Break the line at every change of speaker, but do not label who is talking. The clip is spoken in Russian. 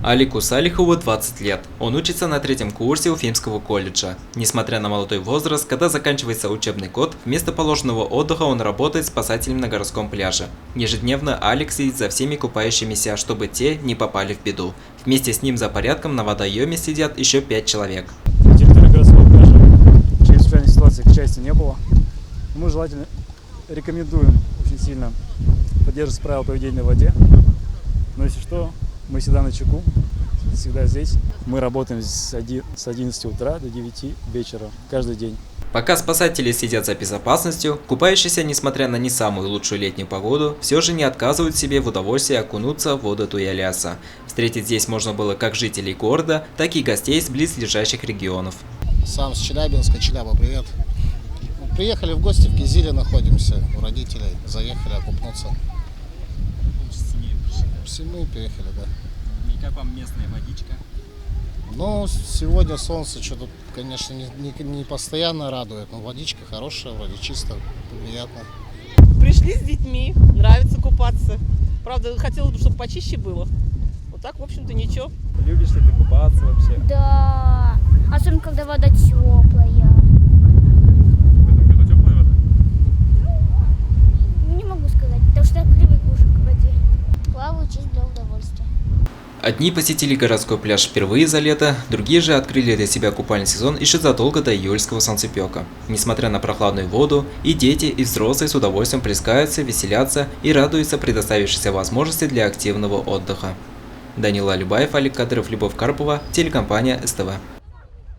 Алику Салихову 20 лет. Он учится на третьем курсе Уфимского колледжа. Несмотря на молодой возраст, когда заканчивается учебный год, вместо положенного отдыха он работает спасателем на городском пляже. Ежедневно Алик следит за всеми купающимися, чтобы те не попали в беду. Вместе с ним за порядком на водоеме сидят еще 5 человек.
На территории городского пляжа чрезвычайной ситуации, к счастью, не было. Мы желательно рекомендуем очень сильно поддерживать правила поведения в воде. Но если что, мы всегда на чеку, всегда здесь. Мы работаем с 11 утра до 9 вечера каждый день.
Пока спасатели следят за безопасностью, купающиеся, несмотря на не самую лучшую летнюю погоду, все же не отказывают себе в удовольствии окунуться в воду Туяляса. Встретить здесь можно было как жителей города, так и гостей с близлежащих регионов.
Сам с Челябинска, Челяба, привет. Приехали в гости, в Кизиле находимся, у родителей, заехали окупнуться. В семью переехали, да.
И как вам местная водичка?
Ну, сегодня солнце что-то, конечно, не постоянно радует, но водичка хорошая, вроде чисто, приятно.
Пришли с детьми, нравится купаться. Правда, хотелось бы, чтобы почище было. Вот так, в общем-то, ничего.
Любишь ли ты купаться вообще?
Да, особенно когда вода теплая.
В этом году теплая вода?
Не могу сказать, потому что я привык уже к воде. Плаваю чисто для удовольствия.
Одни посетили городской пляж впервые за лето, другие же открыли для себя купальный сезон еще задолго до июльского солнцепека. Несмотря на прохладную воду, и дети, и взрослые с удовольствием плескаются, веселятся и радуются предоставившейся возможности для активного отдыха. Данила Любаев, Алик Кадыров, Любовь Карпова, телекомпания СТВ.